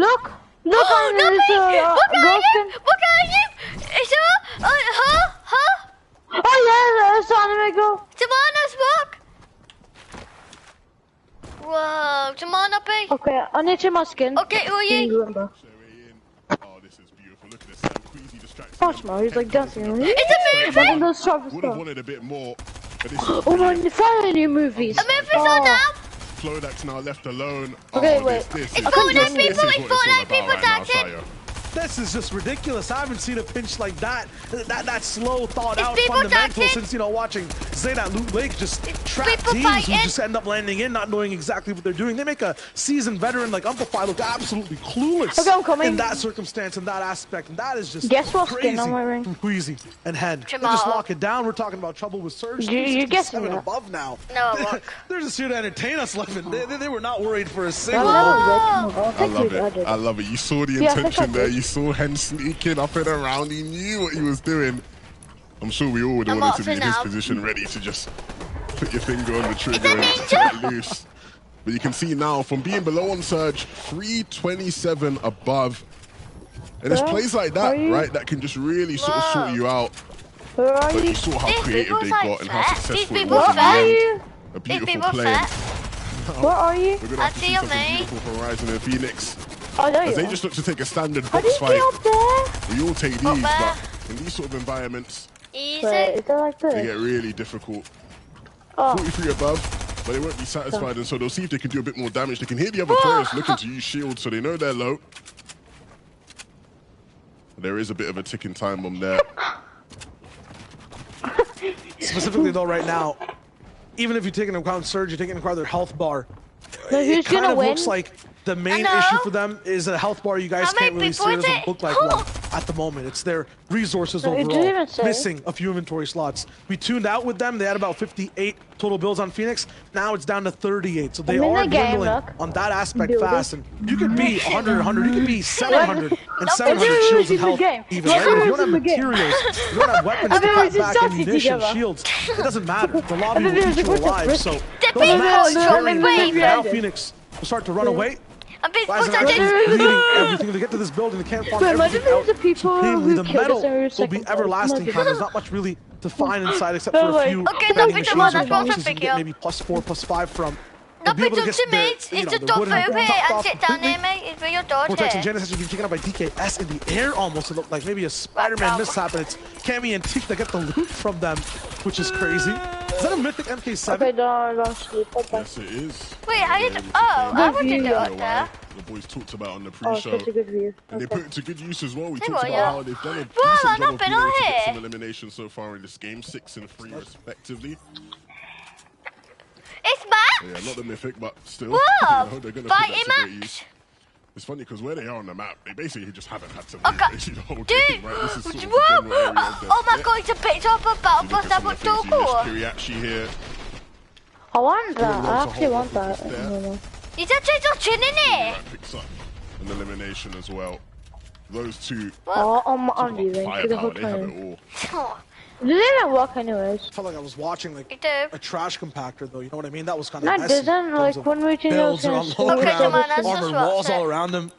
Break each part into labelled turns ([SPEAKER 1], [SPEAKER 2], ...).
[SPEAKER 1] Look!
[SPEAKER 2] Oh,
[SPEAKER 1] Look at you!
[SPEAKER 2] It's her?
[SPEAKER 1] Oh yeah, it's the anime girl.
[SPEAKER 2] Tamana's look! Whoa, Tamana B.
[SPEAKER 1] Okay, I need to change my skin.
[SPEAKER 2] Okay, who are you?
[SPEAKER 3] Oh, this is beautiful. Look at this. Queasy distracted.
[SPEAKER 1] Watch now, he's like dancing.
[SPEAKER 2] It's a movie!
[SPEAKER 3] Would have wanted a bit more. But this is
[SPEAKER 1] Oh my, finally new movies.
[SPEAKER 2] A movie's on now!
[SPEAKER 3] Flodak's now left alone.
[SPEAKER 1] Okay, wait.
[SPEAKER 3] This
[SPEAKER 2] It's
[SPEAKER 3] is
[SPEAKER 2] Fortnite
[SPEAKER 3] this
[SPEAKER 2] people,
[SPEAKER 3] is
[SPEAKER 2] it's
[SPEAKER 3] what
[SPEAKER 2] Fortnite
[SPEAKER 3] all
[SPEAKER 2] people
[SPEAKER 3] about right now,
[SPEAKER 2] dancing.
[SPEAKER 3] Sayo.
[SPEAKER 4] This is just ridiculous. I haven't seen a pinch like that. That slow, thought out,
[SPEAKER 2] people
[SPEAKER 4] fundamental
[SPEAKER 2] dancing.
[SPEAKER 4] since, you know, watching Zayt at Loot Lake just trap
[SPEAKER 2] people
[SPEAKER 4] teams
[SPEAKER 2] fighting.
[SPEAKER 4] who just end up landing in, not knowing exactly what they're doing. They make a seasoned veteran like Amplify look absolutely clueless
[SPEAKER 1] Okay, I'm coming.
[SPEAKER 4] in that circumstance and that aspect. And that is just
[SPEAKER 1] Guess what
[SPEAKER 4] crazy
[SPEAKER 1] skin I'm wearing?
[SPEAKER 4] from Queasy and Hen. They
[SPEAKER 2] Jamal.
[SPEAKER 4] just lock it down. We're talking about trouble with Surge.
[SPEAKER 1] You're guessing
[SPEAKER 4] 367
[SPEAKER 1] that.
[SPEAKER 4] above now.
[SPEAKER 2] No, look.
[SPEAKER 4] They're just here to entertain us, Levin. They were not worried for a single
[SPEAKER 1] I
[SPEAKER 3] I love it. I love it. You saw the
[SPEAKER 1] Yeah, I think I
[SPEAKER 3] intention there.
[SPEAKER 1] did.
[SPEAKER 3] You saw Hen sneaking up and around. He knew what he was doing. I'm sure we all would have
[SPEAKER 2] I'm
[SPEAKER 3] wanted to be in
[SPEAKER 2] off
[SPEAKER 3] his
[SPEAKER 2] now.
[SPEAKER 3] position, ready to just put your finger on the trigger
[SPEAKER 2] a
[SPEAKER 3] and
[SPEAKER 2] ninja.
[SPEAKER 3] turn it loose. But you can see now, from being below on Surge, 327 above. And it's
[SPEAKER 1] Well,
[SPEAKER 3] plays like
[SPEAKER 1] are
[SPEAKER 3] that,
[SPEAKER 1] you-
[SPEAKER 3] right, that can just really sort of sort
[SPEAKER 2] Whoa.
[SPEAKER 3] you out.
[SPEAKER 1] Where are
[SPEAKER 3] But
[SPEAKER 1] you?
[SPEAKER 3] you saw how
[SPEAKER 2] These
[SPEAKER 3] creative
[SPEAKER 2] people's
[SPEAKER 3] they
[SPEAKER 2] like
[SPEAKER 3] got and how
[SPEAKER 2] fat.
[SPEAKER 3] successful
[SPEAKER 2] These
[SPEAKER 3] it
[SPEAKER 2] people
[SPEAKER 3] was in
[SPEAKER 1] Where are
[SPEAKER 3] the end.
[SPEAKER 1] you?
[SPEAKER 3] A
[SPEAKER 2] These
[SPEAKER 3] beautiful
[SPEAKER 2] people
[SPEAKER 3] play.
[SPEAKER 2] fat.
[SPEAKER 1] Where are you?
[SPEAKER 3] We're gonna
[SPEAKER 2] I
[SPEAKER 3] have to
[SPEAKER 2] see
[SPEAKER 3] see
[SPEAKER 2] you,
[SPEAKER 3] something
[SPEAKER 2] mate.
[SPEAKER 3] beautiful from Horizon and Phoenix.
[SPEAKER 1] Oh, there
[SPEAKER 3] As
[SPEAKER 1] you
[SPEAKER 3] they
[SPEAKER 1] are.
[SPEAKER 3] just look to take a standard
[SPEAKER 1] How
[SPEAKER 3] box
[SPEAKER 1] did you
[SPEAKER 3] fight.
[SPEAKER 1] get up there?
[SPEAKER 3] We all take these,
[SPEAKER 2] Up there.
[SPEAKER 3] but in these sort of environments,
[SPEAKER 2] Easy.
[SPEAKER 1] Wait, is that like
[SPEAKER 3] they
[SPEAKER 1] this?
[SPEAKER 3] get really difficult.
[SPEAKER 1] Oh,
[SPEAKER 3] 43 above, but they won't be satisfied, and so they'll see if they can do a bit more damage. They can hear the other players looking to use shields, so they know they're low. There is a bit of a ticking time bomb there.
[SPEAKER 4] Specifically though, right now, even if you take into account Surge, you take into account their health bar.
[SPEAKER 1] So who's
[SPEAKER 4] It kind
[SPEAKER 1] gonna
[SPEAKER 4] of
[SPEAKER 1] win?
[SPEAKER 4] looks like the main
[SPEAKER 2] I know.
[SPEAKER 4] issue for them is a health bar. You guys
[SPEAKER 2] How many
[SPEAKER 4] can't really
[SPEAKER 2] people
[SPEAKER 4] see. It
[SPEAKER 2] is
[SPEAKER 4] doesn't
[SPEAKER 2] it?
[SPEAKER 4] look like one at the moment. It's their resources
[SPEAKER 1] No, it didn't
[SPEAKER 4] overall.
[SPEAKER 1] even say.
[SPEAKER 4] Missing a few inventory slots. We tuned out with them. They had about 58 total builds on Phoenix. Now it's down to 38. So they
[SPEAKER 1] I'm in
[SPEAKER 4] are
[SPEAKER 1] the game,
[SPEAKER 4] dwindling
[SPEAKER 1] look.
[SPEAKER 4] on that aspect
[SPEAKER 1] Building.
[SPEAKER 4] fast. And you could be 100, 100. You could be 700 and
[SPEAKER 2] No,
[SPEAKER 4] 700
[SPEAKER 1] it's
[SPEAKER 4] shields
[SPEAKER 1] a
[SPEAKER 4] in health.
[SPEAKER 1] game.
[SPEAKER 4] Even
[SPEAKER 1] It's
[SPEAKER 4] right? If you don't
[SPEAKER 1] a
[SPEAKER 4] have
[SPEAKER 1] game.
[SPEAKER 4] materials, you don't have weapons to
[SPEAKER 1] I think
[SPEAKER 4] cut
[SPEAKER 1] it's
[SPEAKER 4] back
[SPEAKER 1] sassy
[SPEAKER 4] ammunition,
[SPEAKER 1] together.
[SPEAKER 4] shields. It doesn't matter. The lobby
[SPEAKER 1] I
[SPEAKER 4] will
[SPEAKER 1] think
[SPEAKER 4] keep
[SPEAKER 1] it's
[SPEAKER 4] you
[SPEAKER 1] a good
[SPEAKER 4] alive.
[SPEAKER 1] risk.
[SPEAKER 4] So
[SPEAKER 2] The
[SPEAKER 4] those
[SPEAKER 2] people
[SPEAKER 4] maps
[SPEAKER 2] are
[SPEAKER 4] carry
[SPEAKER 2] so
[SPEAKER 4] weight.
[SPEAKER 2] big.
[SPEAKER 4] Now Phoenix will start to run away.
[SPEAKER 2] I'm being
[SPEAKER 4] Rising
[SPEAKER 2] put
[SPEAKER 4] Island
[SPEAKER 2] in.
[SPEAKER 4] is leading everything. They get to this building, they can't farm
[SPEAKER 1] Wait, imagine
[SPEAKER 4] everything out.
[SPEAKER 1] there's the people
[SPEAKER 4] supremely.
[SPEAKER 1] who
[SPEAKER 4] The
[SPEAKER 1] killed us
[SPEAKER 4] metal
[SPEAKER 1] and we were
[SPEAKER 4] will
[SPEAKER 1] second
[SPEAKER 4] be
[SPEAKER 1] place.
[SPEAKER 4] everlasting.
[SPEAKER 1] Imagine.
[SPEAKER 4] Kind. There's not much really to find inside except
[SPEAKER 1] No
[SPEAKER 4] for a
[SPEAKER 1] way.
[SPEAKER 4] few
[SPEAKER 2] Okay,
[SPEAKER 4] vending
[SPEAKER 2] no,
[SPEAKER 4] machines
[SPEAKER 2] Jamal,
[SPEAKER 4] and
[SPEAKER 2] that's what I'm
[SPEAKER 4] boxes you can
[SPEAKER 2] picking
[SPEAKER 4] get
[SPEAKER 2] up.
[SPEAKER 4] maybe +4, +5 from.
[SPEAKER 2] No,
[SPEAKER 4] They'll be able to
[SPEAKER 2] but
[SPEAKER 4] get
[SPEAKER 2] to
[SPEAKER 4] their,
[SPEAKER 2] me,
[SPEAKER 4] you
[SPEAKER 2] it's
[SPEAKER 4] know,
[SPEAKER 2] the
[SPEAKER 4] their
[SPEAKER 2] dog
[SPEAKER 4] wooden
[SPEAKER 2] over here
[SPEAKER 4] topped
[SPEAKER 2] and
[SPEAKER 4] off
[SPEAKER 2] sit down
[SPEAKER 4] completely.
[SPEAKER 2] there, mate. It's where your dog
[SPEAKER 4] Vortex and
[SPEAKER 2] here.
[SPEAKER 4] Genesis has been taken out by DKS in the air almost. It looked like maybe a Spider-Man
[SPEAKER 2] Wow.
[SPEAKER 4] mishap, and it's Cammy and Teak that get the loot from them, which is crazy. Is that a Mythic MK7?
[SPEAKER 1] Okay, don't sleep. Okay.
[SPEAKER 3] Yes, it is.
[SPEAKER 2] Wait, how did?
[SPEAKER 3] Yeah,
[SPEAKER 2] Oh, I
[SPEAKER 1] Good
[SPEAKER 2] wouldn't
[SPEAKER 1] view.
[SPEAKER 2] do it there.
[SPEAKER 3] The boys talked about on the
[SPEAKER 1] Oh,
[SPEAKER 3] pre-show.
[SPEAKER 1] such a good view.
[SPEAKER 3] And they
[SPEAKER 1] Okay.
[SPEAKER 3] put it to good use as well. We
[SPEAKER 2] Hey,
[SPEAKER 3] talked
[SPEAKER 2] boy,
[SPEAKER 3] about
[SPEAKER 2] yeah.
[SPEAKER 3] how they've done a
[SPEAKER 2] Whoa,
[SPEAKER 3] decent
[SPEAKER 2] I've
[SPEAKER 3] job
[SPEAKER 2] not
[SPEAKER 3] of
[SPEAKER 2] been
[SPEAKER 3] being able
[SPEAKER 2] on
[SPEAKER 3] to get
[SPEAKER 2] here.
[SPEAKER 3] some eliminations so far in this game, 6 and 3 respectively.
[SPEAKER 2] It's back.
[SPEAKER 3] Yeah, not the mythic, but still,
[SPEAKER 2] Whoa,
[SPEAKER 3] they're gonna put
[SPEAKER 2] fight
[SPEAKER 3] that
[SPEAKER 2] him
[SPEAKER 3] to great
[SPEAKER 2] up.
[SPEAKER 3] use. It's funny because where they are on the map, they basically just haven't had to move
[SPEAKER 2] Okay.
[SPEAKER 3] basically the whole
[SPEAKER 2] Dude,
[SPEAKER 3] game, right? This is sort of the
[SPEAKER 2] whoa!
[SPEAKER 3] general area of the
[SPEAKER 2] Oh my
[SPEAKER 3] map.
[SPEAKER 2] god, it's a picture of a battle
[SPEAKER 3] You
[SPEAKER 2] bus
[SPEAKER 3] look
[SPEAKER 2] that
[SPEAKER 3] at some
[SPEAKER 2] was
[SPEAKER 3] of the
[SPEAKER 2] so
[SPEAKER 3] things, you miss
[SPEAKER 2] cool.
[SPEAKER 3] Kiriachi here.
[SPEAKER 1] I want that.
[SPEAKER 3] Loads
[SPEAKER 1] I
[SPEAKER 3] of
[SPEAKER 1] actually
[SPEAKER 3] whole
[SPEAKER 1] want that.
[SPEAKER 3] offices there.
[SPEAKER 1] No, no.
[SPEAKER 2] He's a change of chin in it.
[SPEAKER 3] Right, picks up an elimination as well. Those two
[SPEAKER 1] Oh, I'm leaving.
[SPEAKER 3] fire
[SPEAKER 1] To the
[SPEAKER 3] power,
[SPEAKER 1] whole
[SPEAKER 3] they have
[SPEAKER 1] time.
[SPEAKER 3] it all.
[SPEAKER 1] Did they not work anyways?
[SPEAKER 4] I felt like I was watching like
[SPEAKER 2] You do.
[SPEAKER 4] a trash compactor, though. You know what I mean? That was kind of
[SPEAKER 1] No, it
[SPEAKER 4] messy. in
[SPEAKER 1] doesn't.
[SPEAKER 4] terms
[SPEAKER 1] Like
[SPEAKER 4] of
[SPEAKER 1] when we changed
[SPEAKER 4] builds
[SPEAKER 1] those
[SPEAKER 4] around
[SPEAKER 1] things,
[SPEAKER 4] the whole
[SPEAKER 2] Okay,
[SPEAKER 4] ground,
[SPEAKER 2] come on, that's
[SPEAKER 4] armored
[SPEAKER 2] just
[SPEAKER 4] walls
[SPEAKER 2] what-
[SPEAKER 4] all around them.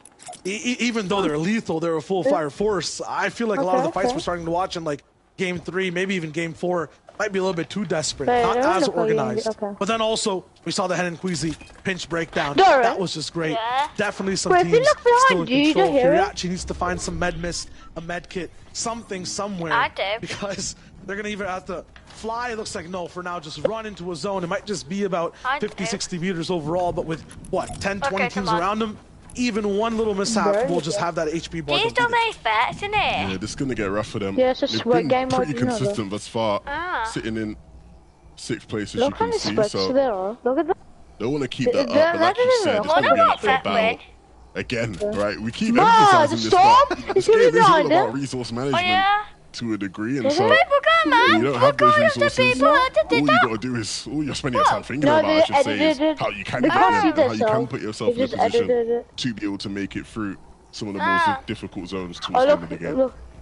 [SPEAKER 4] Even though they're lethal, they're a full fire force. I feel like a lot of the fights
[SPEAKER 1] Okay.
[SPEAKER 4] we're starting to watch in like Game 3, maybe even Game 4, might be a little bit too desperate,
[SPEAKER 1] Wait,
[SPEAKER 4] not
[SPEAKER 1] they're
[SPEAKER 4] as
[SPEAKER 1] in the play-in,
[SPEAKER 4] organized.
[SPEAKER 1] okay.
[SPEAKER 4] But then also, we saw the Hen and Queasy pinch breakdown.
[SPEAKER 1] Darren.
[SPEAKER 4] That was just great.
[SPEAKER 2] Yeah.
[SPEAKER 4] Definitely some
[SPEAKER 1] Wait, if you
[SPEAKER 4] teams
[SPEAKER 1] look behind
[SPEAKER 4] still in
[SPEAKER 1] you, you
[SPEAKER 4] control.
[SPEAKER 1] don't hear it?
[SPEAKER 4] Kiriachi needs to find some med mist, a med kit, something somewhere.
[SPEAKER 2] I do.
[SPEAKER 4] Because they're going to either have to fly, it looks like, no, for now, just run into a zone. It might just be about
[SPEAKER 2] I
[SPEAKER 4] 50,
[SPEAKER 2] do.
[SPEAKER 4] 60 meters overall, but with, what, 10, 20
[SPEAKER 2] Okay,
[SPEAKER 4] teams
[SPEAKER 2] come on.
[SPEAKER 4] around them? Even one little mishap
[SPEAKER 1] There
[SPEAKER 4] will
[SPEAKER 1] you
[SPEAKER 4] just
[SPEAKER 1] go.
[SPEAKER 4] have that HP bar.
[SPEAKER 2] These
[SPEAKER 4] to
[SPEAKER 2] don't
[SPEAKER 4] beat it.
[SPEAKER 2] make facts, isn't it?
[SPEAKER 3] Yeah, this is gonna get rough for them.
[SPEAKER 1] Yeah, it's a
[SPEAKER 3] They've
[SPEAKER 1] sweat
[SPEAKER 3] been
[SPEAKER 1] game
[SPEAKER 3] pretty
[SPEAKER 1] mode, you know,
[SPEAKER 3] consistent thus far,
[SPEAKER 2] Ah.
[SPEAKER 3] sitting in 6th place as you
[SPEAKER 1] Look how
[SPEAKER 3] can
[SPEAKER 1] many
[SPEAKER 3] see.
[SPEAKER 1] sweats
[SPEAKER 3] So
[SPEAKER 1] there are. Look at that.
[SPEAKER 3] they want to keep that
[SPEAKER 1] They're
[SPEAKER 3] up, but like you
[SPEAKER 1] not
[SPEAKER 3] said,
[SPEAKER 1] even
[SPEAKER 3] it's gonna be an
[SPEAKER 2] real.
[SPEAKER 3] uphill
[SPEAKER 2] What
[SPEAKER 3] battle.
[SPEAKER 2] about
[SPEAKER 3] Again, right? We keep
[SPEAKER 1] Ma,
[SPEAKER 3] emphasizing
[SPEAKER 1] the
[SPEAKER 3] this,
[SPEAKER 1] storm?
[SPEAKER 3] but
[SPEAKER 1] Is
[SPEAKER 3] this
[SPEAKER 1] it
[SPEAKER 3] game is all
[SPEAKER 1] behind
[SPEAKER 3] about
[SPEAKER 1] it?
[SPEAKER 3] resource
[SPEAKER 2] Oh
[SPEAKER 3] management
[SPEAKER 2] yeah?
[SPEAKER 3] to a degree, and
[SPEAKER 1] Is
[SPEAKER 3] so
[SPEAKER 1] it?
[SPEAKER 2] People come,
[SPEAKER 3] when
[SPEAKER 2] man.
[SPEAKER 3] you don't have those
[SPEAKER 2] Look at the
[SPEAKER 3] resources,
[SPEAKER 2] people
[SPEAKER 3] all
[SPEAKER 2] that did
[SPEAKER 3] you
[SPEAKER 2] that.
[SPEAKER 3] gotta do is all you're spending your time thinking
[SPEAKER 1] No,
[SPEAKER 3] about, I
[SPEAKER 1] they
[SPEAKER 3] should say, is
[SPEAKER 1] edited it.
[SPEAKER 3] how you can
[SPEAKER 1] They
[SPEAKER 3] get
[SPEAKER 1] can't
[SPEAKER 3] in,
[SPEAKER 1] see
[SPEAKER 3] how you can
[SPEAKER 1] themselves.
[SPEAKER 3] put yourself
[SPEAKER 1] They
[SPEAKER 3] in a
[SPEAKER 1] just edited
[SPEAKER 3] position
[SPEAKER 1] it.
[SPEAKER 3] to be able to make it through some of the
[SPEAKER 2] Ah.
[SPEAKER 3] most difficult zones
[SPEAKER 1] Oh,
[SPEAKER 3] towards the end
[SPEAKER 1] look,
[SPEAKER 3] of the game.
[SPEAKER 1] look.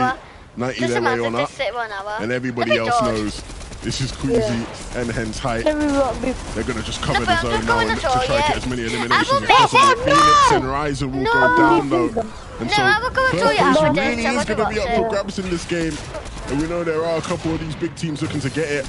[SPEAKER 2] hour.
[SPEAKER 3] 90
[SPEAKER 2] Doesn't
[SPEAKER 3] their way
[SPEAKER 2] matter,
[SPEAKER 3] on
[SPEAKER 2] just
[SPEAKER 3] up.
[SPEAKER 2] sit 1 hour.
[SPEAKER 3] And everybody
[SPEAKER 2] Let me
[SPEAKER 3] else
[SPEAKER 2] dodge.
[SPEAKER 3] knows this is Queasy and hence height.
[SPEAKER 1] Let me rock me.
[SPEAKER 3] They're going to just cover
[SPEAKER 2] No,
[SPEAKER 3] the
[SPEAKER 2] but I'm
[SPEAKER 3] zone
[SPEAKER 2] just
[SPEAKER 3] now
[SPEAKER 2] going
[SPEAKER 3] and
[SPEAKER 2] to
[SPEAKER 3] to try
[SPEAKER 2] toilet.
[SPEAKER 3] to get as many
[SPEAKER 2] I
[SPEAKER 3] eliminations
[SPEAKER 2] will
[SPEAKER 3] as
[SPEAKER 2] make
[SPEAKER 3] possible.
[SPEAKER 2] it,
[SPEAKER 3] Phoenix
[SPEAKER 2] no!
[SPEAKER 3] and Ryzen will
[SPEAKER 2] No!
[SPEAKER 3] go down though. And
[SPEAKER 2] No, I will go to
[SPEAKER 3] first
[SPEAKER 2] toilet
[SPEAKER 3] place
[SPEAKER 2] after this,
[SPEAKER 3] really
[SPEAKER 2] I
[SPEAKER 3] is
[SPEAKER 2] want to
[SPEAKER 3] going to be
[SPEAKER 2] watch
[SPEAKER 3] up for
[SPEAKER 2] it.
[SPEAKER 3] grabs in this game. And we know there are a couple of these big teams looking to get it.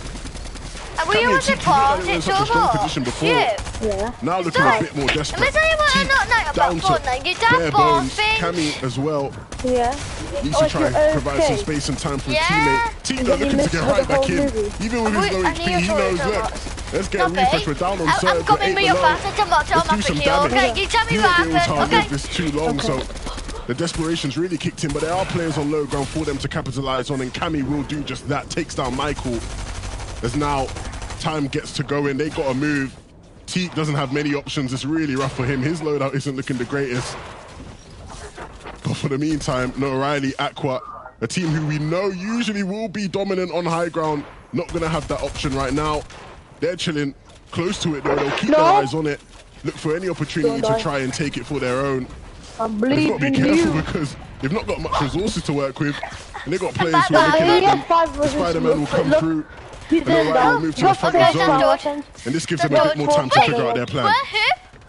[SPEAKER 2] we
[SPEAKER 3] Cammy and
[SPEAKER 2] was
[SPEAKER 3] Teak,
[SPEAKER 2] it
[SPEAKER 3] who looked like
[SPEAKER 2] for?
[SPEAKER 3] they were in
[SPEAKER 2] It's
[SPEAKER 3] such a strong
[SPEAKER 2] over.
[SPEAKER 3] position before,
[SPEAKER 2] Yeah.
[SPEAKER 1] Yeah.
[SPEAKER 3] now looking a bit more desperate.
[SPEAKER 2] Let me tell you what I
[SPEAKER 3] Teak
[SPEAKER 2] don't like
[SPEAKER 3] down
[SPEAKER 2] about
[SPEAKER 3] to
[SPEAKER 2] Fortnite. You
[SPEAKER 3] bare
[SPEAKER 2] have ball
[SPEAKER 3] bones.
[SPEAKER 2] things.
[SPEAKER 3] Cammy as well.
[SPEAKER 1] Yeah.
[SPEAKER 3] Needs
[SPEAKER 1] Oh,
[SPEAKER 3] to try
[SPEAKER 1] it's
[SPEAKER 3] and provide some
[SPEAKER 1] okay.
[SPEAKER 3] space and time for his
[SPEAKER 2] Yeah.
[SPEAKER 3] teammate. Teak
[SPEAKER 1] And
[SPEAKER 3] are
[SPEAKER 1] then he
[SPEAKER 3] looking to
[SPEAKER 1] missed
[SPEAKER 3] get
[SPEAKER 1] the
[SPEAKER 3] right back
[SPEAKER 1] whole
[SPEAKER 3] in.
[SPEAKER 1] movie.
[SPEAKER 3] Even with
[SPEAKER 2] I
[SPEAKER 3] his low
[SPEAKER 2] need
[SPEAKER 3] HP,
[SPEAKER 2] your
[SPEAKER 3] he
[SPEAKER 2] toilet
[SPEAKER 3] knows,
[SPEAKER 2] so
[SPEAKER 3] look,
[SPEAKER 2] much.
[SPEAKER 3] let's get a
[SPEAKER 2] Okay.
[SPEAKER 3] refresh. We're down on surge.
[SPEAKER 2] I'm coming with your faster to watch
[SPEAKER 3] Let's
[SPEAKER 2] on
[SPEAKER 3] do some
[SPEAKER 2] my
[SPEAKER 3] damage.
[SPEAKER 2] Okay, you tell me
[SPEAKER 3] He
[SPEAKER 2] what
[SPEAKER 3] won't be able to
[SPEAKER 2] happened.
[SPEAKER 3] live
[SPEAKER 2] Okay.
[SPEAKER 3] this too long, so the desperation's really kicked in, but there are players on low ground for them to capitalize on, and Cammy will do just that. Takes down Michael. As now time gets to go in, they got to move. Teak doesn't have many options. It's really rough for him. His loadout isn't looking the greatest. But for the meantime, no O'Reilly, Aqua, a team who we know usually will be dominant on high ground, not going to have that option right now. They're chilling close to it, though. They'll keep their eyes on it, look for any opportunity to try and take it for their own.
[SPEAKER 1] I'm
[SPEAKER 3] They've got to be
[SPEAKER 1] bleeding
[SPEAKER 3] careful
[SPEAKER 1] you.
[SPEAKER 3] because they've not got much resources to work with, and they've got players who are looking at them. The Spider-Man will come through, and O'Reilly will move to the front of the zone, and this gives them a bit more time to figure out their plan.
[SPEAKER 2] Where? Who?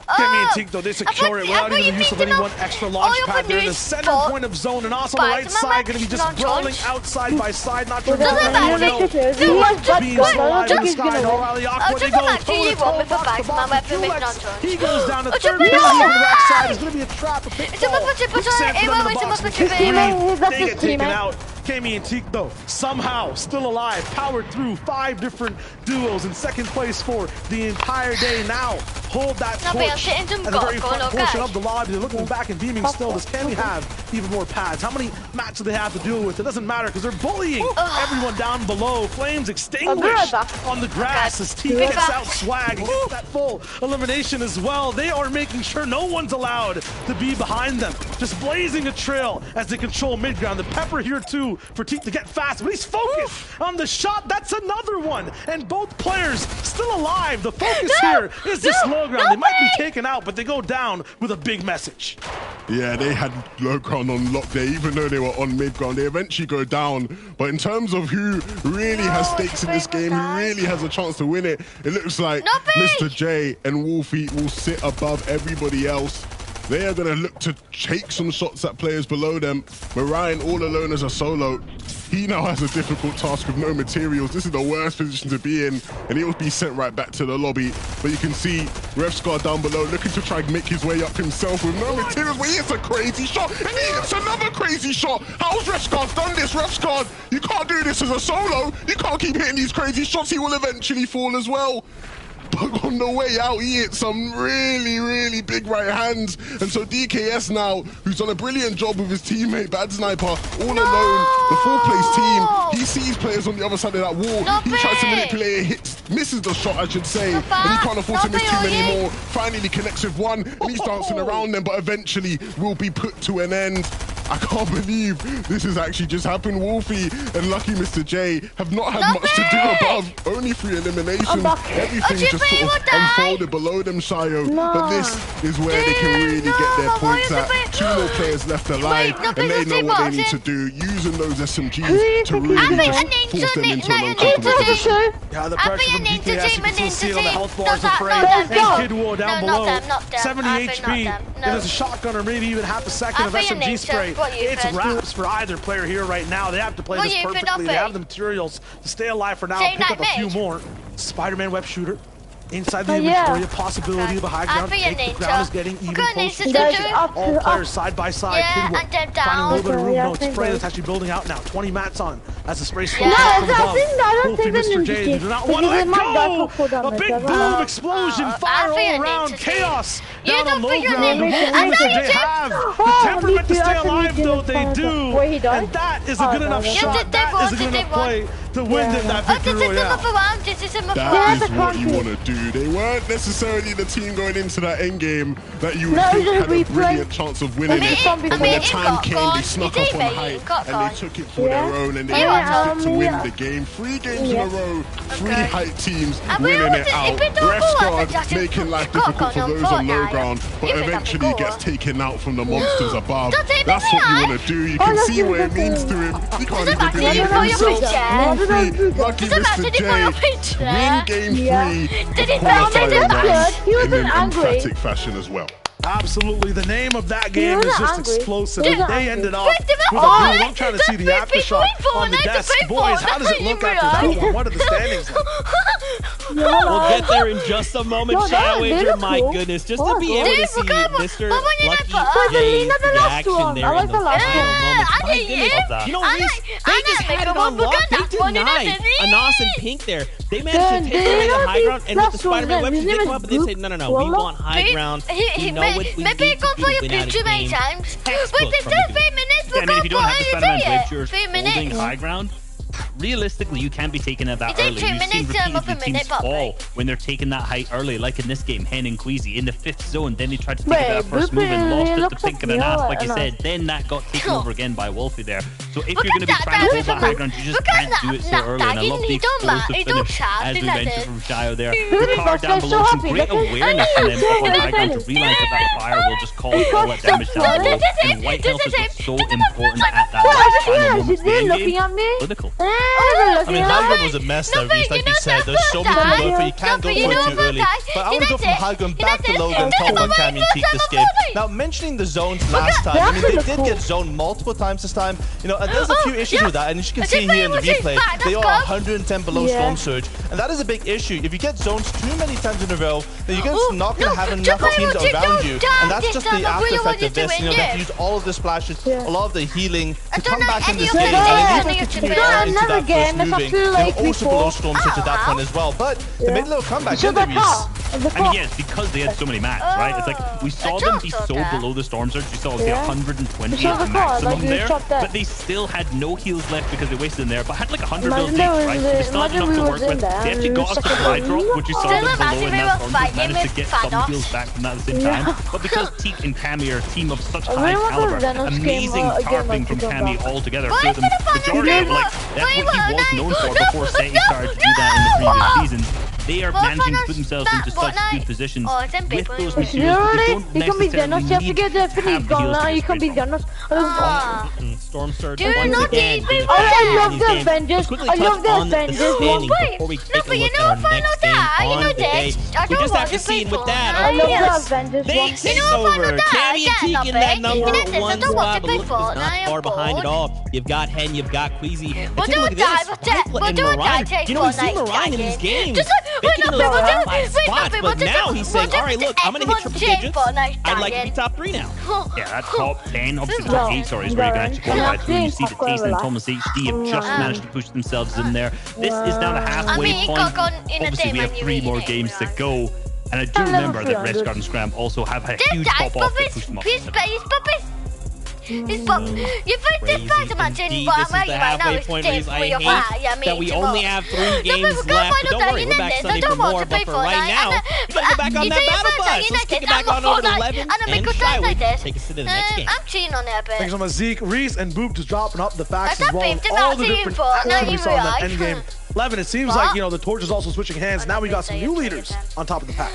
[SPEAKER 4] Cammy and Teak, though, they secure it without even the use of any one extra launch
[SPEAKER 2] you
[SPEAKER 4] pad.
[SPEAKER 2] put
[SPEAKER 4] They're in the
[SPEAKER 2] news
[SPEAKER 4] center
[SPEAKER 2] for
[SPEAKER 4] point of zone, and also on the right
[SPEAKER 2] Spider-Man
[SPEAKER 4] side, going to be just
[SPEAKER 2] launch
[SPEAKER 4] brawling
[SPEAKER 2] launch.
[SPEAKER 4] out side by side. Not sure
[SPEAKER 2] Doesn't
[SPEAKER 4] about
[SPEAKER 2] matter.
[SPEAKER 4] anyone else. Being
[SPEAKER 2] Just-
[SPEAKER 4] so alive in the
[SPEAKER 1] he's
[SPEAKER 4] sky,
[SPEAKER 1] gonna
[SPEAKER 4] and
[SPEAKER 1] win.
[SPEAKER 4] O'Reilly Aqua, they
[SPEAKER 2] just
[SPEAKER 4] go
[SPEAKER 2] imagine
[SPEAKER 4] toe
[SPEAKER 2] you
[SPEAKER 4] to toe,
[SPEAKER 2] want me for
[SPEAKER 4] box to
[SPEAKER 2] back,
[SPEAKER 4] box
[SPEAKER 2] Mama,
[SPEAKER 4] with
[SPEAKER 2] for making
[SPEAKER 4] Julex.
[SPEAKER 2] on turn.
[SPEAKER 4] He goes down to
[SPEAKER 2] Oh,
[SPEAKER 4] third
[SPEAKER 2] just
[SPEAKER 4] place on the
[SPEAKER 2] imagine.
[SPEAKER 4] back side. It's going to be a trap, a
[SPEAKER 2] It's a
[SPEAKER 4] pitfall.
[SPEAKER 2] much-
[SPEAKER 4] Quick sand for them in the box.
[SPEAKER 2] much-
[SPEAKER 4] They
[SPEAKER 1] He's
[SPEAKER 4] get
[SPEAKER 1] his
[SPEAKER 4] taken
[SPEAKER 1] teammate.
[SPEAKER 4] out. Cammy and Teak, though, somehow still alive, powered through 5 different duos in second place for the entire day. Now hold that
[SPEAKER 2] No, but I'm
[SPEAKER 4] torch
[SPEAKER 2] sitting
[SPEAKER 4] at
[SPEAKER 2] some
[SPEAKER 4] the very
[SPEAKER 2] goal,
[SPEAKER 4] front
[SPEAKER 2] okay.
[SPEAKER 4] portion of the lobby. They're looking back and beaming still. Does Cammy have even more pads? How many mats do they have to deal with? It doesn't matter because they're bullying everyone down below. Flames extinguished
[SPEAKER 1] back.
[SPEAKER 4] on the grass as Teak
[SPEAKER 1] Right
[SPEAKER 4] gets
[SPEAKER 1] back.
[SPEAKER 4] out swag and gets that full elimination as well. They are making sure no one's allowed to be behind them. Just blazing a trail as they control mid-ground. The pepper here too for Teak to get fast, but he's focused on the shot. That's another one. And both players still alive. The focus here is this low ground. They might be taken out, but they go down with a big message.
[SPEAKER 3] Yeah, they had low ground on lock there, even though they were on mid ground. They eventually go down. But in terms of who really has stakes in this game, who really has a chance to win it, it looks like Mr. J and Wolfie will sit above everybody else. They are going to look to take some shots at players below them. Marion all alone as a solo. He now has a difficult task with no materials. This is the worst position to be in, and he will be sent right back to the lobby. But you can see Revscar down below looking to try and make his way up himself with no materials, but he hits a crazy shot, and he hits another crazy shot. How's Revscar done this? Revscar, you can't do this as a solo. You can't keep hitting these crazy shots. He will eventually fall as well. But on the way out, he hit some really, really big right hands. And so DKS now, who's done a brilliant job with his teammate, Bad Sniper, all alone, the 4th place team, he sees players on the other side of that wall. He tries to manipulate it, hits, misses the shot, I should say. And he can't afford to miss too many more. Finally connects with one, and he's dancing around them, but eventually will be put to an end. I can't believe this has actually just happened. Wolfie and Lucky Mr. J have not had much to do above. Only 3 eliminations. Everything just sort of unfolded below them, Shayo. But this is where they can really get their points at. 2 more players left alive, and they know what they need to do, using those SMGs to really just force them into an uncomfortable position.
[SPEAKER 4] Yeah, the pressure from DKS, you can still see on the health bars of Frey.
[SPEAKER 1] Let's go.
[SPEAKER 4] And Kid War down
[SPEAKER 2] No,
[SPEAKER 4] below,
[SPEAKER 2] not them.
[SPEAKER 4] 70
[SPEAKER 2] I think
[SPEAKER 4] HP.
[SPEAKER 2] not them.
[SPEAKER 4] It is a shotgun or maybe even half a second of
[SPEAKER 2] I think
[SPEAKER 4] SMG
[SPEAKER 2] you
[SPEAKER 4] spray.
[SPEAKER 2] need to- what you
[SPEAKER 4] It's
[SPEAKER 2] think?
[SPEAKER 4] wraps for either player here right now. They have to play
[SPEAKER 2] What
[SPEAKER 4] this
[SPEAKER 2] you think,
[SPEAKER 4] perfectly. They
[SPEAKER 2] Duffy?
[SPEAKER 4] have the materials to stay alive for now
[SPEAKER 2] Say
[SPEAKER 4] and pick up a
[SPEAKER 2] night
[SPEAKER 4] few
[SPEAKER 2] mage.
[SPEAKER 4] more. Spider-Man web shooter. Inside the
[SPEAKER 1] Oh,
[SPEAKER 4] inventory,
[SPEAKER 1] yeah.
[SPEAKER 4] a possibility of a high ground
[SPEAKER 2] I think you
[SPEAKER 4] pick.
[SPEAKER 2] need
[SPEAKER 4] The ground
[SPEAKER 2] to.
[SPEAKER 4] is getting even
[SPEAKER 2] Good,
[SPEAKER 4] closer
[SPEAKER 2] needs
[SPEAKER 4] to
[SPEAKER 2] to
[SPEAKER 4] the
[SPEAKER 2] do
[SPEAKER 4] edge.
[SPEAKER 2] it.
[SPEAKER 4] All players side by side.
[SPEAKER 2] Yeah,
[SPEAKER 4] Kid War
[SPEAKER 2] and then
[SPEAKER 4] finding a little bit of
[SPEAKER 1] down.
[SPEAKER 4] room.
[SPEAKER 1] Yeah,
[SPEAKER 4] No, it's
[SPEAKER 1] I think
[SPEAKER 4] Frey
[SPEAKER 1] so.
[SPEAKER 4] that's actually building out now. 20 mats on as the spray
[SPEAKER 2] Yeah.
[SPEAKER 4] slows
[SPEAKER 2] No,
[SPEAKER 4] down from
[SPEAKER 1] I
[SPEAKER 4] above.
[SPEAKER 1] think I don't
[SPEAKER 4] Wolfie,
[SPEAKER 1] think
[SPEAKER 4] Mr.
[SPEAKER 1] they
[SPEAKER 4] J
[SPEAKER 1] need
[SPEAKER 4] do not
[SPEAKER 1] to
[SPEAKER 4] want to
[SPEAKER 1] get-
[SPEAKER 4] let
[SPEAKER 1] they might die
[SPEAKER 4] go.
[SPEAKER 1] for full
[SPEAKER 4] A big
[SPEAKER 1] damage.
[SPEAKER 4] boom, explosion, fire
[SPEAKER 2] I think
[SPEAKER 4] all
[SPEAKER 2] you
[SPEAKER 4] around,
[SPEAKER 2] need to
[SPEAKER 4] chaos
[SPEAKER 2] You
[SPEAKER 4] down on
[SPEAKER 2] don't
[SPEAKER 4] low
[SPEAKER 2] think you
[SPEAKER 4] ground.
[SPEAKER 2] need
[SPEAKER 4] Wolfie
[SPEAKER 2] to-
[SPEAKER 4] and
[SPEAKER 2] I know
[SPEAKER 4] Mr.
[SPEAKER 2] you
[SPEAKER 4] J
[SPEAKER 2] do.
[SPEAKER 4] have the
[SPEAKER 1] Oh,
[SPEAKER 4] temperament to
[SPEAKER 1] me too.
[SPEAKER 4] stay
[SPEAKER 1] I
[SPEAKER 4] alive,
[SPEAKER 1] think
[SPEAKER 4] though
[SPEAKER 1] you
[SPEAKER 4] they
[SPEAKER 1] did.
[SPEAKER 4] do.
[SPEAKER 1] Where he died?
[SPEAKER 4] And that is a
[SPEAKER 1] Oh,
[SPEAKER 4] good
[SPEAKER 1] no,
[SPEAKER 4] enough
[SPEAKER 1] no.
[SPEAKER 4] shot.
[SPEAKER 2] Yeah,
[SPEAKER 4] That is a good
[SPEAKER 2] they
[SPEAKER 4] enough
[SPEAKER 2] won.
[SPEAKER 4] play to win them that
[SPEAKER 2] Oh,
[SPEAKER 4] victory
[SPEAKER 2] this is
[SPEAKER 4] royale.
[SPEAKER 2] my round. This is my
[SPEAKER 3] That
[SPEAKER 2] round.
[SPEAKER 3] is what you
[SPEAKER 1] country.
[SPEAKER 3] want to do. They weren't necessarily the team going into that end game that you would
[SPEAKER 1] No,
[SPEAKER 3] think
[SPEAKER 1] just
[SPEAKER 3] had a
[SPEAKER 1] replay.
[SPEAKER 3] brilliant chance of winning
[SPEAKER 1] I
[SPEAKER 3] it.
[SPEAKER 1] mean,
[SPEAKER 3] But when the
[SPEAKER 2] it
[SPEAKER 3] time
[SPEAKER 2] got
[SPEAKER 3] came,
[SPEAKER 2] gone.
[SPEAKER 3] they snuck
[SPEAKER 2] It
[SPEAKER 3] up
[SPEAKER 2] did,
[SPEAKER 3] on
[SPEAKER 2] mate.
[SPEAKER 3] height
[SPEAKER 2] It got
[SPEAKER 3] and
[SPEAKER 2] gone.
[SPEAKER 3] they took it for
[SPEAKER 1] Yeah.
[SPEAKER 3] their own, and they
[SPEAKER 2] Yeah,
[SPEAKER 3] managed to win
[SPEAKER 1] yeah.
[SPEAKER 3] the game. 3 games
[SPEAKER 1] Yeah.
[SPEAKER 3] in a row, 3
[SPEAKER 2] Okay.
[SPEAKER 3] height teams
[SPEAKER 2] And we
[SPEAKER 3] winning
[SPEAKER 2] always-
[SPEAKER 3] it
[SPEAKER 2] if
[SPEAKER 3] out.
[SPEAKER 2] we don't go
[SPEAKER 3] Ref
[SPEAKER 2] on,
[SPEAKER 3] squad
[SPEAKER 2] then just
[SPEAKER 3] making life
[SPEAKER 2] got
[SPEAKER 3] difficult for
[SPEAKER 2] gone on
[SPEAKER 3] those on low
[SPEAKER 2] Fortnite.
[SPEAKER 3] ground, but
[SPEAKER 2] You think that's
[SPEAKER 3] eventually
[SPEAKER 2] cool?
[SPEAKER 3] gets taken out from the monsters above.
[SPEAKER 2] Don't take me
[SPEAKER 3] That's what you
[SPEAKER 2] behind.
[SPEAKER 3] want to do. You
[SPEAKER 1] Oh,
[SPEAKER 3] can
[SPEAKER 1] that's
[SPEAKER 3] see what it
[SPEAKER 1] beautiful.
[SPEAKER 3] means to him. He can't
[SPEAKER 2] Doesn't
[SPEAKER 3] even
[SPEAKER 2] matter,
[SPEAKER 3] believe
[SPEAKER 2] you
[SPEAKER 3] it
[SPEAKER 2] put your
[SPEAKER 3] himself.
[SPEAKER 2] picture.
[SPEAKER 3] Wolfie, lucky
[SPEAKER 2] Doesn't matter,
[SPEAKER 3] Mr.
[SPEAKER 2] did you put your
[SPEAKER 3] J,
[SPEAKER 2] picture?
[SPEAKER 3] win game
[SPEAKER 1] Yeah.
[SPEAKER 3] 3
[SPEAKER 2] Did it
[SPEAKER 3] qualifying
[SPEAKER 2] sound
[SPEAKER 3] round
[SPEAKER 1] good? He
[SPEAKER 3] in
[SPEAKER 1] wasn't
[SPEAKER 3] an
[SPEAKER 1] angry.
[SPEAKER 3] emphatic fashion as well.
[SPEAKER 4] Absolutely. The name of that game is just explosive.
[SPEAKER 1] He was
[SPEAKER 4] They
[SPEAKER 1] angry.
[SPEAKER 4] ended off with a boom. I'm trying to see the aftershock on the desk. Boys, how does it look after that one? What are the standings like?
[SPEAKER 5] We'll get there in just a moment,
[SPEAKER 1] No,
[SPEAKER 5] shall
[SPEAKER 1] they
[SPEAKER 5] we?
[SPEAKER 1] look
[SPEAKER 5] My
[SPEAKER 1] cool.
[SPEAKER 5] goodness, just
[SPEAKER 1] Oh,
[SPEAKER 5] to be
[SPEAKER 1] cool.
[SPEAKER 5] able to see Mr. Lucky James
[SPEAKER 1] the
[SPEAKER 5] in
[SPEAKER 1] last
[SPEAKER 5] action
[SPEAKER 1] one.
[SPEAKER 5] there
[SPEAKER 1] I like
[SPEAKER 5] in
[SPEAKER 1] the
[SPEAKER 5] the
[SPEAKER 1] last
[SPEAKER 5] final
[SPEAKER 1] one.
[SPEAKER 5] moments. My
[SPEAKER 2] I
[SPEAKER 5] goodness.
[SPEAKER 2] love
[SPEAKER 5] You know,
[SPEAKER 2] I
[SPEAKER 5] Reese,
[SPEAKER 2] like-
[SPEAKER 5] they
[SPEAKER 2] I
[SPEAKER 5] just
[SPEAKER 2] like
[SPEAKER 5] had it
[SPEAKER 2] the
[SPEAKER 5] on
[SPEAKER 2] one
[SPEAKER 5] lock. They
[SPEAKER 2] because one
[SPEAKER 5] denied
[SPEAKER 2] in the
[SPEAKER 5] Anas and Pink there. They managed to take away the high ground, and with the Spider-Man weapons, they come up and they say, no, we want high ground. We know what we need to
[SPEAKER 2] Maybe
[SPEAKER 5] do
[SPEAKER 2] go for
[SPEAKER 5] to
[SPEAKER 2] your
[SPEAKER 5] win out of
[SPEAKER 2] too many
[SPEAKER 5] game.
[SPEAKER 2] times. But
[SPEAKER 5] Textbook
[SPEAKER 2] it's
[SPEAKER 5] from
[SPEAKER 2] just
[SPEAKER 5] the
[SPEAKER 2] 3 minutes.
[SPEAKER 6] Yeah, I mean, if you don't have the Spider-Man blade, you're
[SPEAKER 2] 3
[SPEAKER 6] holding
[SPEAKER 2] minutes.
[SPEAKER 6] high ground. Realistically, you can't be taking it that
[SPEAKER 2] It's
[SPEAKER 6] early.
[SPEAKER 2] 2
[SPEAKER 6] We've seen
[SPEAKER 2] minutes, up a
[SPEAKER 6] repeatedly
[SPEAKER 2] minute,
[SPEAKER 6] teams
[SPEAKER 2] but
[SPEAKER 6] fall when they're taking that height early, like in this game, Hen and Queasy in the 5th zone. Then they tried to take it that first move and lost it to Pink and Anas, like you said. Then that got taken over again by Wolfie there. So if you're going to be trying to hold that high ground, you just can't do it so early. And I love the explosive finish, as we mentioned from Shayo there. The car down below, some great awareness from them up on the high ground to realize that that fire will just cause all that damage down below. And white health is what's so important at that last final moments of the end game. Critical.
[SPEAKER 5] I mean, high ground was a mess there, Reese, like you said. There's so many to go for. You can't go for it too early. But I want to go from high ground back to Logan, top on Cammy and Teak this game. Now, mentioning the zones last time, I mean, they did get zoned multiple times this time. You know, and there's a few issues with that. And as you can see here in the replay, they are 110 below Storm Surge. And that is a big issue. If you get zones too many times in a row, then you're just not going to have enough teams around you. And that's just the after effect of this. You know, they have to use all of the splashes, a lot of the healing to come back in this game. And even continue on into that first moving. They were also below Storm Surge at that point as well. But they made a little comeback, didn't they, Reese?
[SPEAKER 6] I mean, yes, because they had so many mats, right? It's like we saw them be so below the Storm Surge. We saw it was 120 at the maximum there, but they still had no heals left because they wasted them there, but had like 100 builds each, right? They still had enough to work with. They actually got us to fly drop, which you saw them below, and that Storm Surge managed to get some heals back from that at the same time. But because Teak and Cammy are a team of such high caliber, amazing tarping from Cammy all together. So the majority of like that's what he was known for before Seti started to do that in the previous seasons. They are managing to put themselves into such good positions with those materials, but they don't necessarily need to have the heals to get
[SPEAKER 5] Storm Surge
[SPEAKER 2] Do
[SPEAKER 5] once
[SPEAKER 2] not
[SPEAKER 5] again.
[SPEAKER 2] keep
[SPEAKER 5] being
[SPEAKER 2] it
[SPEAKER 5] played
[SPEAKER 1] I
[SPEAKER 5] in
[SPEAKER 1] love
[SPEAKER 5] these
[SPEAKER 1] the
[SPEAKER 5] games.
[SPEAKER 1] Avengers.
[SPEAKER 5] Let's quickly
[SPEAKER 1] I love
[SPEAKER 5] touch
[SPEAKER 1] the
[SPEAKER 5] on the
[SPEAKER 1] Avengers.
[SPEAKER 5] standings
[SPEAKER 2] Wait,
[SPEAKER 5] before we
[SPEAKER 2] no,
[SPEAKER 5] take a
[SPEAKER 2] but you
[SPEAKER 5] look
[SPEAKER 2] know
[SPEAKER 5] at our
[SPEAKER 2] what,
[SPEAKER 5] next game
[SPEAKER 2] I know
[SPEAKER 5] on the day.
[SPEAKER 2] this. I
[SPEAKER 5] We
[SPEAKER 2] don't
[SPEAKER 5] just have
[SPEAKER 2] want
[SPEAKER 5] to
[SPEAKER 2] to
[SPEAKER 5] see
[SPEAKER 2] play
[SPEAKER 5] with that.
[SPEAKER 1] I
[SPEAKER 5] Of
[SPEAKER 1] love the
[SPEAKER 5] course,
[SPEAKER 1] Avengers
[SPEAKER 5] they
[SPEAKER 1] one.
[SPEAKER 5] take
[SPEAKER 2] You know what,
[SPEAKER 5] over.
[SPEAKER 2] I
[SPEAKER 5] Cammy and Teak in that number
[SPEAKER 2] I
[SPEAKER 5] one
[SPEAKER 2] don't want
[SPEAKER 5] spot,
[SPEAKER 2] to
[SPEAKER 5] but
[SPEAKER 2] play
[SPEAKER 5] look,
[SPEAKER 2] for
[SPEAKER 5] it's not
[SPEAKER 2] it.
[SPEAKER 5] far behind at all. You've got Hen, you've got Queasy. And
[SPEAKER 2] Well,
[SPEAKER 5] take a look at this.
[SPEAKER 2] don't
[SPEAKER 5] Hypla
[SPEAKER 2] die,
[SPEAKER 5] and
[SPEAKER 2] take
[SPEAKER 5] Mariah. You know, we see
[SPEAKER 2] Fortnite
[SPEAKER 5] Mariah in these
[SPEAKER 2] dying.
[SPEAKER 5] games.
[SPEAKER 2] Just like,
[SPEAKER 5] making
[SPEAKER 2] wait,
[SPEAKER 5] those
[SPEAKER 2] no,
[SPEAKER 5] top
[SPEAKER 2] but
[SPEAKER 5] 5 spots, but now he's saying, all right, look, I'm going to hit triple digits. I'd like to be top 3 now.
[SPEAKER 6] Yeah, that top 10, obviously top 8, sorry, is where you can actually qualify through. You see the Jason and Thomas HD have just managed to push themselves in there. This is now the halfway point. Obviously, we have 3 more games to go. And I do remember that Rest Guard and Scram also have a huge pop-off to push them up.
[SPEAKER 2] You think this Spider-Man didn't
[SPEAKER 5] This is the halfway point, Reese. I hate that we only have 3 games left. But don't worry, we're back Sunday for more. But for right now, we gotta go back on that battle bus. Let's kick it back on over to 11 and Shy will take us into the next game.
[SPEAKER 2] I'm cheating on it a bit.
[SPEAKER 4] Thanks so much, Zeke, Reese, and Boop just dropping up the facts as well.
[SPEAKER 2] That's
[SPEAKER 4] All the
[SPEAKER 2] 15
[SPEAKER 4] different
[SPEAKER 2] for
[SPEAKER 4] actions we saw in that
[SPEAKER 2] 90
[SPEAKER 4] end game. 11, it seems like, you know, the torch is also switching hands. Now we got some new leaders on top of the pack.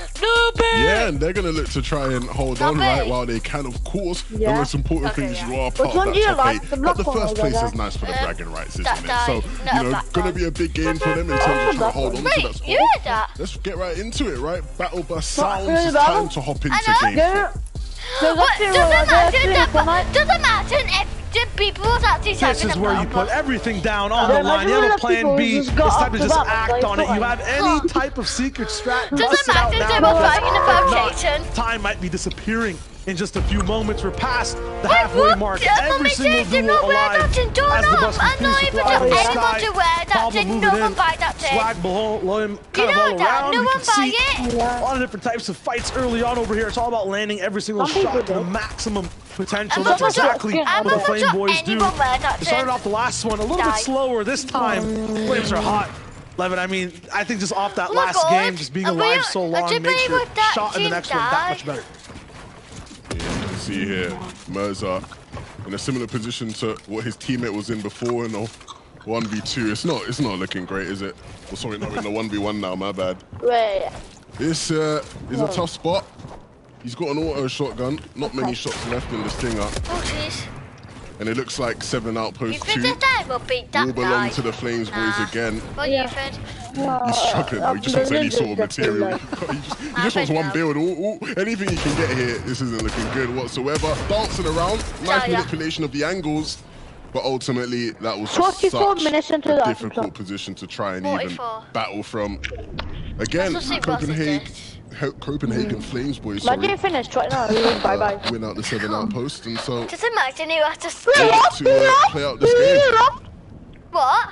[SPEAKER 3] Yeah, and they're going to look to try and hold on right while they can, of course. The most important thing is you are part of that top 8. But the first place is nice for the bragging rights, isn't it? So, you know, going to be a big game for them in terms of trying to hold on to that spot. Let's get right into it, right? Battle Bus sounds. It's time to hop into game.
[SPEAKER 2] Doesn't matter if the people was actually
[SPEAKER 4] This is where you put everything down on the line. You have a plan B. It's time to just act on it. You have any type of secret strat. Bust it out now. Time might be disappearing in just a few moments. We're past the halfway mark. Every single duo alive as the bus continues to fly in the sky. Pablo moving in. Swag below him kind of all around. We can see a lot of different types of fights early on over here. It's all about landing every single shot to the maximum potential. That's exactly what the Flame Boys do. They started off the last one a little bit slower this time. Flames are hot. Levin, I mean, I think just off that last game, just being alive so long makes your shot in the next one that much better.
[SPEAKER 3] Yeah, you can see here, Mirza in a similar position to what his teammate was in before in the 1v2. It's not looking great, is it? Well, sorry, not in the 1v1 now, my bad.
[SPEAKER 1] Wait.
[SPEAKER 3] This is a tough spot. He's got an auto shotgun. Not many shots left in the stinger.
[SPEAKER 2] Oh, jeez.
[SPEAKER 3] And it looks like 7 Outpost
[SPEAKER 2] You
[SPEAKER 3] 2
[SPEAKER 2] think that time will beat that
[SPEAKER 3] will belong
[SPEAKER 2] guy?
[SPEAKER 3] to the Flames boys again.
[SPEAKER 2] What do you think?
[SPEAKER 3] He's struggling now. He just wants any sort of material. He just wants one build. Anything he can get here, this isn't looking good whatsoever. Dancing around, nice manipulation of the angles. But ultimately, that was just such a difficult position to try and even battle from. Again, Copenhagen Flames boys.
[SPEAKER 1] I didn't finish right now. Bye-bye.
[SPEAKER 3] Win out the 7 Outpost, and so
[SPEAKER 2] just imagine you have to
[SPEAKER 3] play out this game.
[SPEAKER 2] What?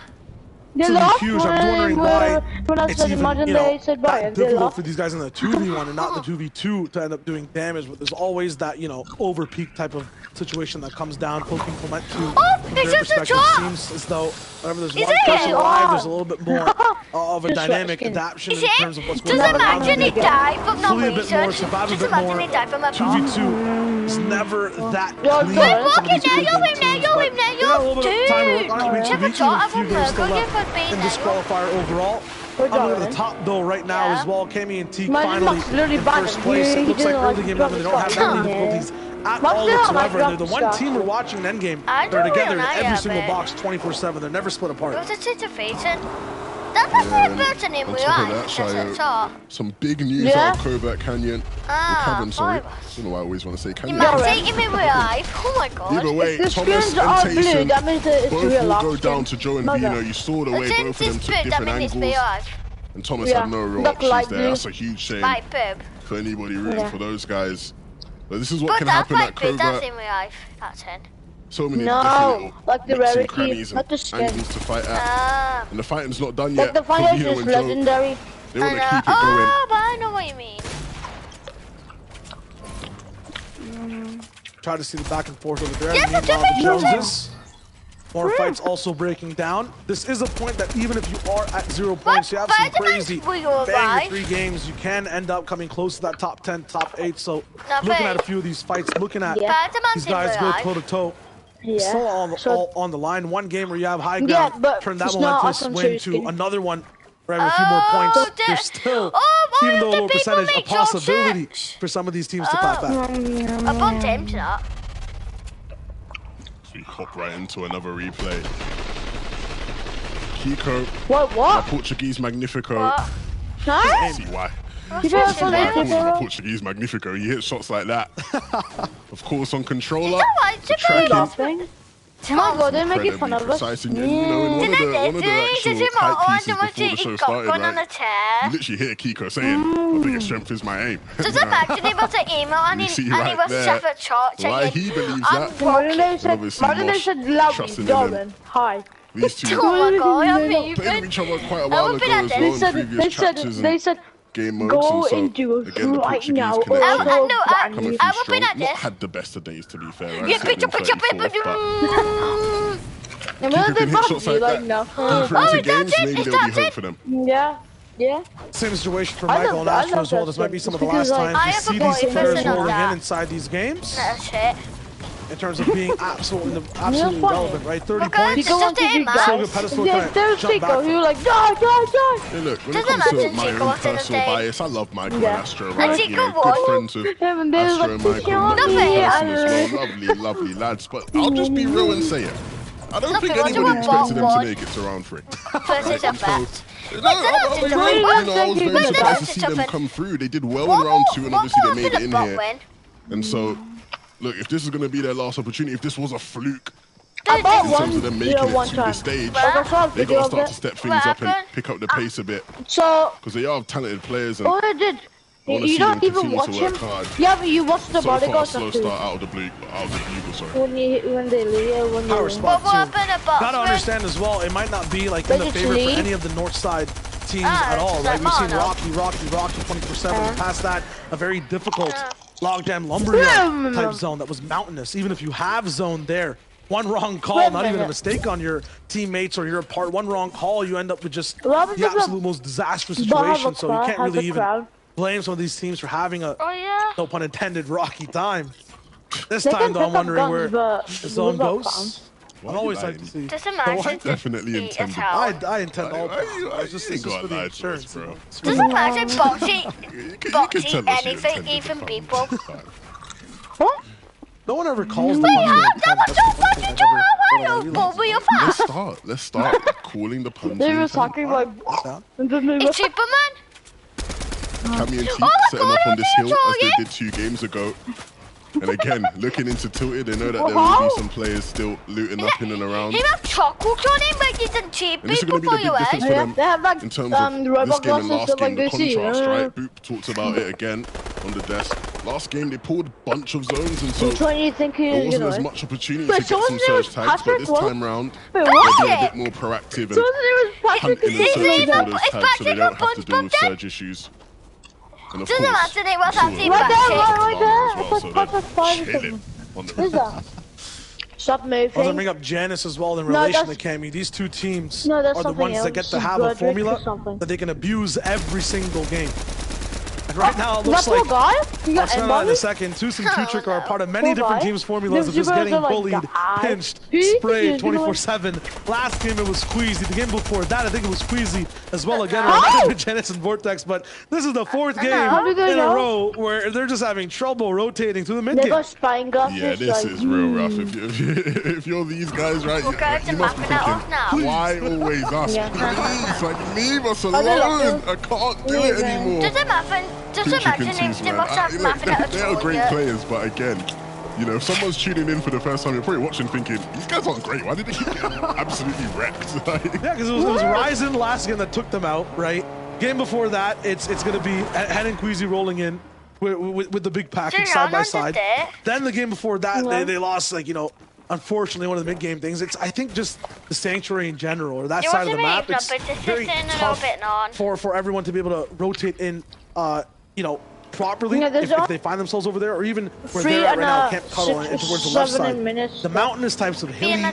[SPEAKER 1] They lost
[SPEAKER 4] huge. I'm wondering why
[SPEAKER 1] when I
[SPEAKER 4] it's
[SPEAKER 1] said
[SPEAKER 4] even,
[SPEAKER 1] imagine they said bye.
[SPEAKER 4] that difficult for these guys in the 2v1 and not the 2v2 to end up doing damage. But there's always that, over peak type of situation that comes down, poking Clement to from their perspective. Seems as though whenever there's one person alive, there's a little bit more of a dynamic adaptation in terms of what's going on around them.
[SPEAKER 2] Just imagine he died for no reason.
[SPEAKER 4] Just imagine he died from a 2v2 is never that clean. And disqualifier overall. I'm looking at the top though right now as well. Cammy and Teak finally in first place. It looks like early game 11 they don't have that many difficulties at all whatsoever. And they're the one team we're watching in endgame. They're together in every single box 24/7. They're never split apart.
[SPEAKER 2] That's a third person in real life.
[SPEAKER 3] Some big news out of Cobalt Canyon. Kevin, sorry. I don't know why I always want to say Canyon.
[SPEAKER 2] You might take him in real life. Oh my god.
[SPEAKER 3] Either way, Thomas and Taysom both will go down to Joe and Vino. You saw the way both of them took different angles. And Thomas had no real options there. That's a huge shame for anybody rooting for those guys. But this is what can happen at Cobalt.
[SPEAKER 2] That's in real life. That's it.
[SPEAKER 3] So many different
[SPEAKER 1] like the rarity, not the skin.
[SPEAKER 3] Angles to fight at. And the fighting's not done yet.
[SPEAKER 1] Like the fight is legendary.
[SPEAKER 3] They want to keep it going.
[SPEAKER 2] Oh, but I know what you mean.
[SPEAKER 4] Try to see the back and forth over there. Meanwhile, the Joneses. More fights also breaking down. This is a point that even if you are at 0 points, you have some crazy banger 3 games. You can end up coming close to that top 10, top 8. So looking at a few of these fights, looking at these guys go toe to toe. Still all on the line. One game where you have high ground, turn that momentous win to another one where a few more points. There's still, even though a low percentage, a possibility for some of these teams to clap back.
[SPEAKER 2] I bumped into that.
[SPEAKER 3] So we hop right into another replay. Kiko.
[SPEAKER 1] What?
[SPEAKER 3] Portuguese Magnifico.
[SPEAKER 1] Huh?
[SPEAKER 3] See why.
[SPEAKER 1] You don't
[SPEAKER 3] This is why I call him the Portuguese Magnifico. He hits shots like that. Of course, on controller, the tracking.
[SPEAKER 1] Oh my god, they make it fun of us.
[SPEAKER 3] Precise. And, in one of the actual hype pieces before the show started, right, you literally hear Kiko saying, "My biggest strength is my aim."
[SPEAKER 2] Just imagine he was an email and he was separate charts.
[SPEAKER 3] Why he believes that?
[SPEAKER 1] Martin said lovely, Darren. Hi.
[SPEAKER 3] These two
[SPEAKER 2] Oh my god,
[SPEAKER 3] played with each other quite a while ago as well in previous chapters and game modes.
[SPEAKER 1] Go
[SPEAKER 3] and so,
[SPEAKER 1] into it
[SPEAKER 3] again, the
[SPEAKER 1] right
[SPEAKER 3] Portuguese
[SPEAKER 1] now.
[SPEAKER 3] connection
[SPEAKER 2] I
[SPEAKER 3] coming
[SPEAKER 2] will
[SPEAKER 3] through
[SPEAKER 2] be
[SPEAKER 3] strong.
[SPEAKER 2] like
[SPEAKER 3] Not
[SPEAKER 2] this.
[SPEAKER 3] had the best of days, to be fair. Right?
[SPEAKER 2] Yeah,
[SPEAKER 3] Second and 34th, but
[SPEAKER 1] And
[SPEAKER 3] Kiko can hit shots like that. Deeper into games, maybe there'll be hope for them.
[SPEAKER 1] Yeah.
[SPEAKER 4] Same situation for Michael and Astro as well. This might be some of the last times we see these players rolling in inside these games.
[SPEAKER 2] That's it.
[SPEAKER 4] In terms of being absolutely relevant, right? 30 points.
[SPEAKER 1] Chico wants to do
[SPEAKER 4] Silver pedestal
[SPEAKER 1] there's Chico, he was like, die.
[SPEAKER 3] Hey, look, when it comes to my own personal bias, I love Michael and Astro, right? You know, good friends with Astro and Michael. Lovely lads. But I'll just be real and say it. I don't think anybody expected them to make it to round 3.
[SPEAKER 2] Versus a bet.
[SPEAKER 3] I was very surprised to see them come through. They did well in round 2, and obviously they made it in here. And so, look, if this is going to be their last opportunity, if this was a fluke in terms of them making it to this stage, they got to start to step things up and pick up the pace a bit. Because they are talented players, and I want to see them continue to work hard.
[SPEAKER 1] Yeah, but you watched the bodyguard
[SPEAKER 3] slow start out of the bugle, sorry.
[SPEAKER 1] When they
[SPEAKER 4] Power spot too. Gotta understand as well, it might not be like in the favor for any of the north side teams at all, right? We've seen Rocky 24/7. Past that, a very difficult logjam lumberyard type zone that was mountainous. Even if you have zone there, one wrong call, not even a mistake on your teammates or your part, one wrong call, you end up with just the absolute most disastrous situation. So you can't really even blame some of these teams for having a, no pun intended, rocky time. This time, though, I'm wondering where the zone goes. I'd always like to see.
[SPEAKER 2] Just imagine
[SPEAKER 3] definitely intended.
[SPEAKER 4] I intend all I just
[SPEAKER 3] ain't got
[SPEAKER 4] for the
[SPEAKER 3] lied to
[SPEAKER 4] insurance,
[SPEAKER 3] us, bro.
[SPEAKER 2] Just imagine boxing
[SPEAKER 3] You can tell us
[SPEAKER 2] anything,
[SPEAKER 3] you're
[SPEAKER 2] even
[SPEAKER 3] intended,
[SPEAKER 2] people.
[SPEAKER 3] it's fine.
[SPEAKER 1] What?
[SPEAKER 4] No one ever calls the punch.
[SPEAKER 3] Let's start calling the punch.
[SPEAKER 1] They were talking like.
[SPEAKER 2] It's Superman.
[SPEAKER 3] Cammy and Teak setting up on this hill as they did 2 games ago. And again, looking into Tilted, they know that there will be some players still looting up in and around.
[SPEAKER 2] He have chocolates on him like he's in cheap.
[SPEAKER 3] And this is going to be the big difference for them
[SPEAKER 1] they have like,
[SPEAKER 3] in terms of this game and last game, the contrast, right? Boop talked about it again on the desk. Last game, they pulled a bunch of zones, and so there wasn't as much opportunity to get some surge tags, but this time round, they'll be a bit more proactive and hunt in and searching for those tags so they don't have to deal with surge issues. And of course,
[SPEAKER 2] right
[SPEAKER 3] chilling on the
[SPEAKER 1] Stop moving.
[SPEAKER 4] I'll bring up Janice as well in relation to Cammy. These 2 teams are the ones that get to have a formula that they can abuse every single game. And right now it looks like, I'll explain that in a second, Toos and Tuchik are a part of many different teams' formulas of just getting bullied, pinched, sprayed 24/7. Last game it was Squeezy. The game before that I think it was Squeezy as well again with Janice and Vortex. But this is the 4th game in a row where they're just having trouble rotating through the mid game.
[SPEAKER 3] Yeah, this is real rough. If you're these guys, right, you must be thinking, why always us? Please, like, leave us alone. I can't do it anymore.
[SPEAKER 2] Does it matter? Just imagine if they must have mapping out.
[SPEAKER 3] They are great players, but again, you know, if someone's tuning in for the first time, you're probably watching thinking, these guys aren't great. Why did they keep getting absolutely wrecked?
[SPEAKER 4] Yeah, because it was Ryzen last game that took them out, right? Game before that, it's going to be Hen and Queasy rolling in with the big package side by side. Then the game before that, they lost, like, you know, unfortunately, one of the mid-game things. It's, I think, just the Sanctuary in general, or that side of the map. It's very tough for everyone to be able to rotate in, you know, properly if they find themselves over there, or even where they're at right now, Camp Cuddle and towards the left side. The mountainous types of hilly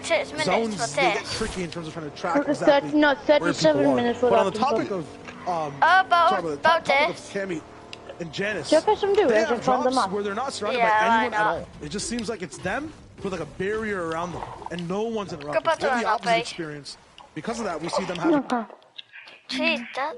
[SPEAKER 4] zones, they get tricky in terms of trying to track exactly where people are. But on the topic of,
[SPEAKER 2] about
[SPEAKER 4] Cammy and Janice,
[SPEAKER 1] they
[SPEAKER 4] have drops where they're not surrounded by anyone at all. It just seems like it's them with like a barrier around them, and no one's interrupting. They have the opposite experience. Because of that, we see them having...
[SPEAKER 2] Jeez, that...